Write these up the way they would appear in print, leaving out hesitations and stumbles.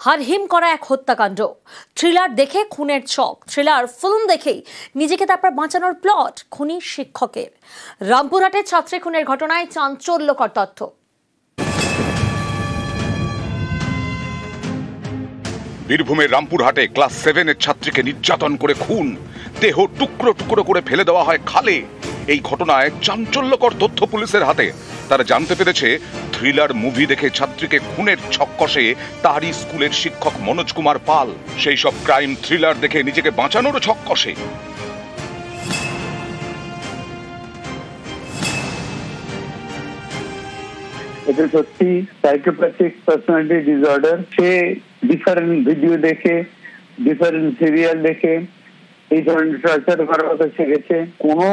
হারহিম করা এক হত্যাকাণ্ড। থ্রিলার দেখে খুনের ছক, থ্রিলার ফিল্ম দেখেই নিজেকে তারপর বাঁচানোর প্লট খুনি শিক্ষকের। রামপুরহাটের ছাত্রী খুনের ঘটনায় চাঞ্চল্যকর তথ্য। বীরভূমের রামপুরহাটে ক্লাস 7-এর ছাত্রীকে নির্যাতন করে খুন, দেহ টুকরো টুকরো করে ফেলে দেওয়া হয় খালে। এই ঘটনায় চাঞ্চল্যকর তথ্য পুলিশের হাতে। তারা জানতে পেরেছে থ্রিলার মুভি দেখে ছাত্রীকে খুনের ছক কষে তারই স্কুলের শিক্ষক মনোজ কুমার পাল। সেই সব ক্রাইম থ্রিলার দেখে নিজেকে বাঁচানোরও ছক কষে। এটা সত্যি সাইকোপ্যাথিক পার্সোনালিটি ডিসঅর্ডার। সে ডিফারেন্ট ভিডিও দেখে, ডিফারেন্ট সিরিয়াল দেখে এই ধরনের টর্চার করার কথা শিখেছে। কোনো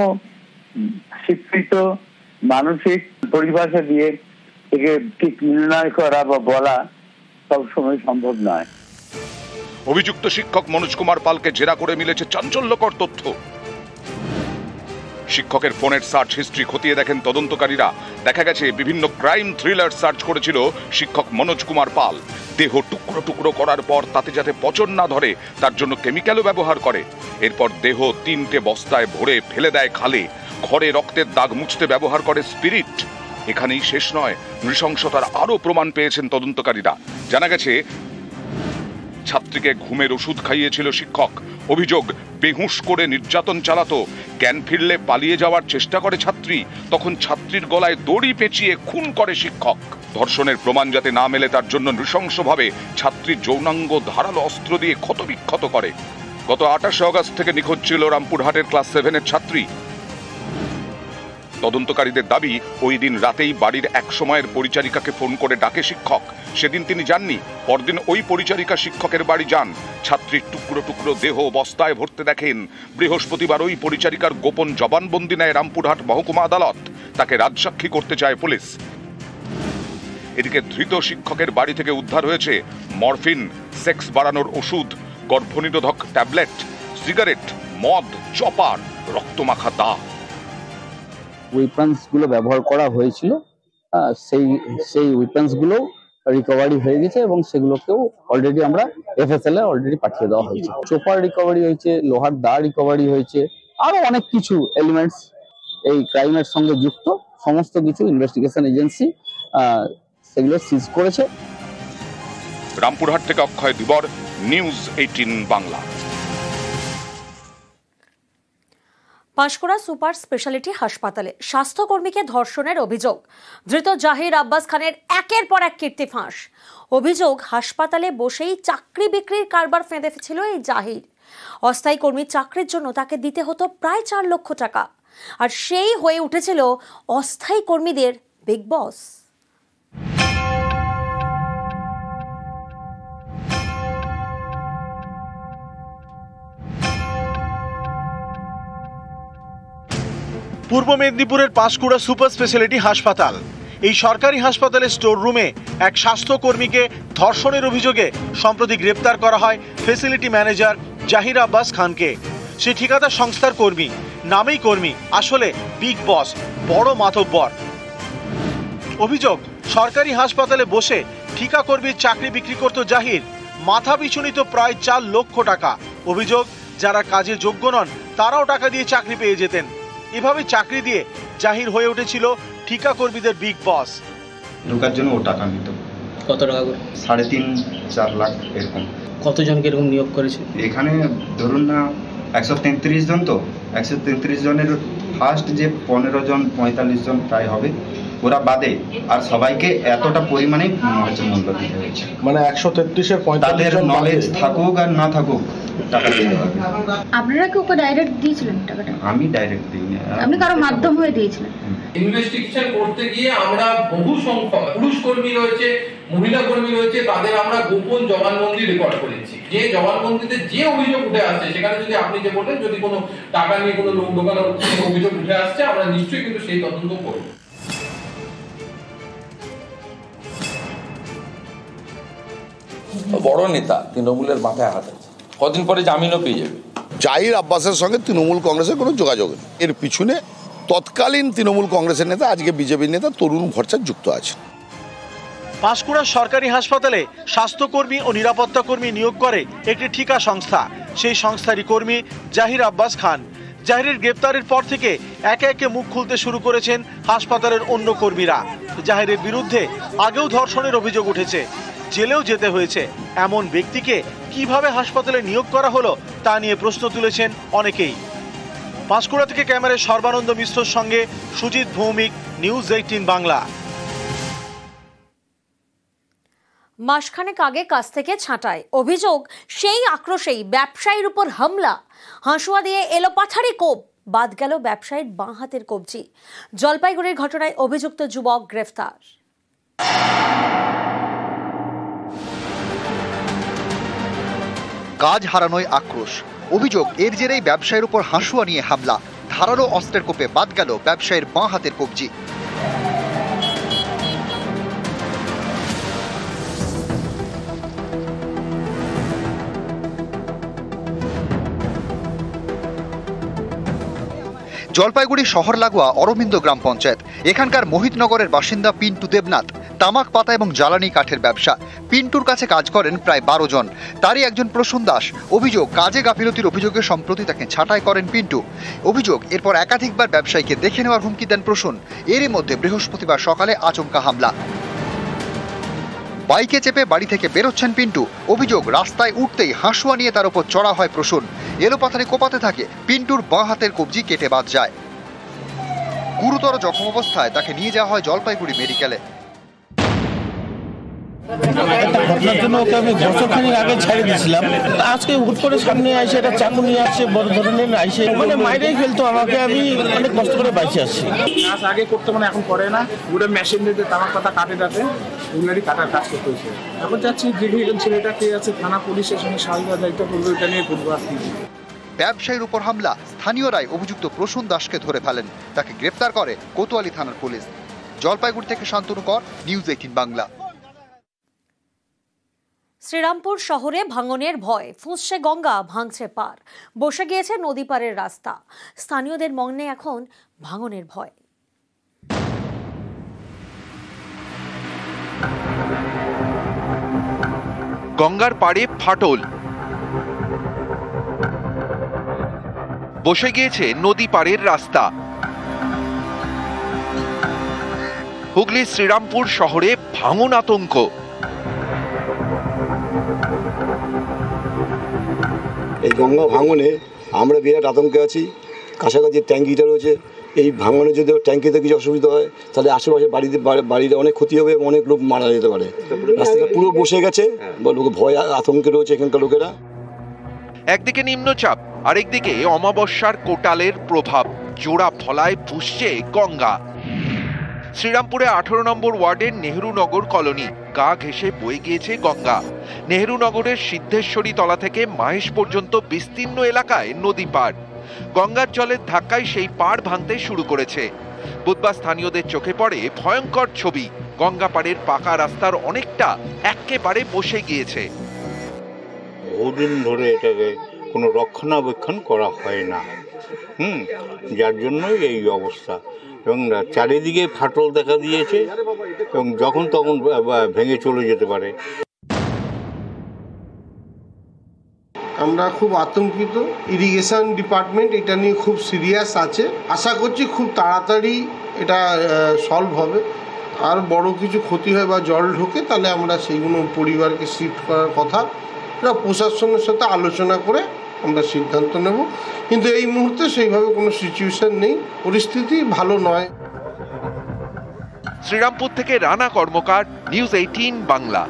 শিক্ষিত মানসিক পরিভাষা দিয়ে একে ঠিক নির্ণয় করা বা বলা সবসময় সম্ভব নয়। অভিযুক্ত শিক্ষক মনোজ কুমার পালকে জেরা করে মিলেছে চাঞ্চল্যকর তথ্য। শিক্ষকের ফোনের সার্চ হিস্ট্রি খতিয়ে দেখেন তদন্তকারীরা। দেখা গেছে বিভিন্ন ক্রাইম থ্রিলার সার্চ করেছিল শিক্ষক মনোজ কুমার পাল। দেহ টুকরো টুকরো করার পর তাতে যাতে পচন না ধরে তার জন্য কেমিক্যালও ব্যবহার করে। এরপর দেহ 3টে বস্তায় ভরে ফেলে দেয় খালে। ঘরে রক্তের দাগ মুছতে ব্যবহার করে স্পিরিট। এখানেই শেষ নয়, নৃশংসতার আরও প্রমাণ পেয়েছেন তদন্তকারীরা। জানা গেছে ছাত্রীকে ঘুমের ওষুধ খাইয়েছিল শিক্ষক। অভিযোগ, বেহুঁশ করে নির্যাতন চালাতো। জ্ঞান ফিরলে পালিয়ে যাওয়ার চেষ্টা করে ছাত্রী, তখন ছাত্রীর গলায় দড়ি পেঁচিয়ে খুন করে শিক্ষক। ধর্ষণের প্রমাণ যাতে না মেলে তার জন্য নৃশংসভাবে ছাত্রীর যৌনাঙ্গ ধারালো অস্ত্র দিয়ে ক্ষতবিক্ষত করে। গত 28 অগস্ট থেকে নিখোঁজ ছিল রামপুরহাটের ক্লাস 7-এর ছাত্রী। তদন্তকারীদের দাবি, ওই দিন রাতেই বাড়ির এক সময়ের পরিচারিকাকে ফোন করে ডাকে শিক্ষক। সেদিন তিনি যাননি। পরদিন ওই পরিচারিকা শিক্ষকের বাড়ি যান। ছাত্রীর টুকরো টুকরো দেহ বস্তায় ভরতে দেখেন। বৃহস্পতিবার ওই পরিচারিকার গোপন জবানবন্দি নেয় রামপুরহাট মহকুমা আদালত। তাকে রাজসাক্ষী করতে চায় পুলিশ। এদিকে ধৃত শিক্ষকের বাড়ি থেকে উদ্ধার হয়েছে মরফিন, সেক্স বাড়ানোর ওষুধ, গর্ভনিরোধক ট্যাবলেট, সিগারেট, মদ, চপার, রক্তমাখা দা। ওয়েপন্স গুলো ব্যবহার করা হয়েছিল, সেই ওয়েপন্স গুলো রিকভারি হয়ে গেছে এবং সেগুলোকেও অলরেডি আমরা এফএসএল এ অলরেডি পাঠিয়ে দেওয়া হয়েছে। চোপার রিকভারি হয়েছে, লোহার দা রিকভারি হয়েছে, আরো অনেক কিছু এলিমেন্টস এই ক্রাইমের সঙ্গে যুক্ত সমস্ত কিছু ইনভেস্টিগেশন এজেন্সি সেগুলো সিজ করেছে। রামপুরহাট থেকে Akshay Dibar, news 18 Bangla. Panskura super speciality হাসপাতালে স্বাস্থ্যকর্মীকে ধর্ষণের অভিযোগ। ধৃত জাহির আব্বাস খানের একের পর এক কীর্তি ফাঁস। অভিযোগ, হাসপাতালে বসেই চাকরি বিক্রির কারবার ফেঁদেছিল এই জাহির। অস্থায়ী কর্মীর চাকরির জন্য তাকে দিতে হতো প্রায় 4 লক্ষ টাকা। আর সেই হয়ে উঠেছিল অস্থায়ী কর্মীদের বিগ বস। পূর্ব মেদিনীপুরের পাঁশকুড়া সুপার স্পেশালিটি হাসপাতাল। এই সরকারি হাসপাতালের স্টোর রুমে এক স্বাস্থ্যকর্মীকে ধর্ষণের অভিযোগে সম্প্রতি গ্রেপ্তার করা হয় ফ্যাসিলিটি ম্যানেজার জাহির আব্বাস খানকে। সে ঠিকাদার সংস্থার কর্মী, নামেই কর্মী, আসলে বিগ বস, বড় মাতব্বর। অভিযোগ, সরকারি হাসপাতালে বসে ঠিকা কর্মীর চাকরি বিক্রি করত জাহির। মাথা পিছু নিত প্রায় 4 লক্ষ টাকা। অভিযোগ, যারা কাজে যোগ্য নন তারাও টাকা দিয়ে চাকরি পেয়ে যেতেন। এভাবে চাকরি দিয়ে জাহির হয়ে উঠেছিল ঠিকা কর্মীদের বিগ বস। ঢোকার জন্য ও টাকা নিত। কত টাকা করে? 3.5-4 লাখ এরকম। কতজনকে এরকম নিয়োগ করেছে? এখানে ধরুন না 133 জন, তো 133 জনের ফার্স্ট যে 15 জন 45 জন প্রায় হবে, ওরা বাদে আর সবাইকে এতটা পরিমাণে মূল্য দিতে হয়েছে। মানে 133-এর 45 জন নলেজ থাকুক আর না থাকুক টাকা দিতে হবে। আপনারা কি ওকে ডাইরেক্ট দিয়েছিলেন টাকাটা? আমি ডাইরেক্ট দিইনি, আপনি কারো মাধ্যম হয়ে দিয়েছিলেন? ইনভেস্টিগেশন করতে গিয়ে আমরা বহু সংখ্যক পুরুষ কর্মী রয়েছে, মহিলা কর্মী রয়েছে, তাদের আমরা গোপন জবানবন্দি রেকর্ড করেছি। যে জবানবন্দিতে যে অভিযোগ উঠে আসছে, সেখানে যদি আপনি যে বললেন যদি কোনো টাকা নিয়ে কোনো লোক ঢোকানোর অভিযোগ উঠে আসছে, আমরা নিশ্চয়ই কিন্তু সেই তদন্ত করব। বড় নেতা, তৃণমূলের মাথায় হাত আছে, কদিন পরে জামিনও পেয়ে যাবে। জাহির আব্বাসের সঙ্গে তৃণমূল কংগ্রেসের কোনো যোগাযোগ নেই। এর পিছনে তৎকালীন তৃণমূল কংগ্রেসের নেতা, আজকে বিজেপির নেতা তরুণ ভট্টাচার্য যুক্ত আছে। পাঁশকুড়া সরকারি হাসপাতালে স্বাস্থ্যকর্মী ও নিরাপত্তা কর্মী নিয়োগ করে একটি ঠিকা সংস্থা। সেই সংস্থারই কর্মী জাহির আব্বাস খান। জাহিরের গ্রেপ্তারের পর থেকে একে একে মুখ খুলতে শুরু করেছেন হাসপাতালের অন্য কর্মীরা। জাহিরের বিরুদ্ধে আগেও ধর্ষণের অভিযোগ উঠেছে, জেলেও যেতে হয়েছে। এমন ব্যক্তিকে কিভাবে হাসপাতালে নিয়োগ করা হলো তা নিয়ে প্রশ্ন তুলেছেন অনেকেই। পাঁশকুড়া থেকে ক্যামেরায় সর্বানন্দ মিশ্রর সঙ্গে সুজিত ভৌমিক, নিউজ 18 বাংলা। মাসখানেক আগে কাছ থেকে ছাঁটাই, অভিযোগ সেই আক্রোশেই ব্যবসায়ীর উপর হামলা। হাঁসুয়া দিয়ে এলোপাথারি কোপ, বাদ গেল ব্যবসায়ীর বাঁ হাতের কবজি। জলপাইগুড়ির ঘটনায় অভিযুক্ত যুবক গ্রেফতার। কাজ হারানোয় আক্রোশ, অভিযোগ এর জেরেই ব্যবসায়ীর উপর হাঁসুয়া নিয়ে হামলা। ধারালো অস্ত্রের কোপে বাদ গেল ব্যবসায়ীর বাঁ হাতের কবজি। জলপাইগুড়ি শহর লাগোয়া অরবিন্দ গ্রাম পঞ্চায়েত। এখানকার মোহিতনগরের বাসিন্দা পিন্টু দেবনাথ। তামাক পাতা এবং জ্বালানি কাঠের ব্যবসা। পিন্টুর কাছে কাজ করেন প্রায় 12 জন, তারই একজন প্রসূন দাস। অভিযোগ কাজে গাফিলতির অভিযোগে সম্প্রতি তাকে ছাঁটাই করেন পিন্টু। অভিযোগ এরপর একাধিকবার ব্যবসায়ীকে দেখে নেওয়ার হুমকি দেন প্রসূন। এরই মধ্যে বৃহস্পতিবার সকালে আচমকা হামলা। বাইকে চেপে বাড়ি থেকে বেরোচ্ছেন পিন্টু। অভিযোগ রাস্তায় উঠতেই হাঁসুয়া নিয়ে তার উপর চড়া হয় প্রসূন। এলোপাথারি কোপাতে থাকে, পিন্টুর বাঁ হাতের কবজি কেটে বাদ যায়। গুরুতর জখম অবস্থায় তাকে নিয়ে যাওয়া হয় জলপাইগুড়ি মেডিকেলে। ঘটনার জন্য ওকে আমি বছরখানিক আগে ছেড়ে দিয়েছিলাম। আজকে হুট করে সামনে আসে একটা চাকু নিয়ে আসছে, বড় ধরনের আসে, মানে মাইরেই ফেলতো আমাকে। আমি অনেক কষ্ট করে বাইচে আসছি। কাজ আগে করতে মানে এখন করে না, পুরো মেশিন দিয়ে তামাক পাতা কাটে যাতে ওগুলারই কাটার কাজ করতে হয়েছে। এখন যাচ্ছি দিদি ছেলেটা কে আছে থানা পুলিশের সঙ্গে সালদা দায়িত্ব করবে, এটা নিয়ে করবো আর কি। ব্যবসায়ীর উপর হামলা, স্থানীয়রাই অভিযুক্ত প্রসূন দাসকে ধরে ফেলেন। তাকে গ্রেপ্তার করে কোতোয়ালি থানার পুলিশ। জলপাইগুড়ি থেকে শান্তনু কর, নিউজ 18 বাংলা। শ্রীরামপুর শহরে ভাঙনের ভয়, ফুঁসছে গঙ্গা, ভাঙছে পার, বসে গিয়েছে নদী পারের রাস্তা। স্থানীয়দের মনে এখন ভাঙনের ভয়। গঙ্গার পাড়ে ফাটল, বসে গিয়েছে নদী পাড়ের রাস্তা। হুগলির শ্রীরামপুর শহরে ভাঙন আতঙ্ক। এই গঙ্গা ভাঙনে আমরা বিরাট আতঙ্কে আছি। কাছাকাছি ট্যাঙ্কিটা রয়েছে, এই ভাঙনে যদি ট্যাঙ্কিতে কিছু অসুবিধা হয় তাহলে আশেপাশে বাড়িতে অনেক ক্ষতি হবে, অনেক লোক মারা যেতে পারে। রাস্তাটা পুরো বসে গেছে, লোক ভয় আতঙ্কে রয়েছে এখানকার লোকেরা। একদিকে নিম্নচাপ, আরেকদিকে অমাবস্যার কোটালের প্রভাব। জোড়া ফলায় ফুঁসছে গঙ্গা। শ্রীরামপুরে 18 নম্বর ওয়ার্ডের নেহরুনগর কলোনি, গা ঘেঁষে বয়ে গিয়েছে গঙ্গা। নেহরুনগরের সিদ্ধেশ্বরী তলা থেকে মাহেশ পর্যন্ত বিস্তীর্ণ এলাকায় নদী পাড়। গঙ্গার জলের ধাক্কায় সেই পাড় ভাঙতে শুরু করেছে। বুধবার স্থানীয়দের চোখে পড়ে ভয়ঙ্কর ছবি। গঙ্গা পাড়ের পাকা রাস্তার অনেকটা একেবারে বসে গিয়েছে। বহুদিন ধরে এটাকে কোনো রক্ষণাবেক্ষণ করা হয় না, যার জন্যই এই অবস্থা। এবং চারিদিকে ফাটল দেখা দিয়েছে এবং যখন তখন ভেঙে চলে যেতে পারে। আমরা খুব আতঙ্কিত। ইরিগেশন ডিপার্টমেন্ট এটা নিয়ে খুব সিরিয়াস আছে। আশা করছি খুব তাড়াতাড়ি এটা সলভ হবে। আর বড় কিছু ক্ষতি হয় বা জল ঢোকে তাহলে আমরা সেইগুলো পরিবারকে শিফট করার কথা প্রশাসনের সাথে আলোচনা করে আমরা সিদ্ধান্ত নেব। কিন্তু এই মুহূর্তে সেইভাবে কোনো সিচুয়েশন নেই, পরিস্থিতি ভালো নয়। শ্রীরামপুর থেকে রানা কর্মকার, নিউজ 18 বাংলা।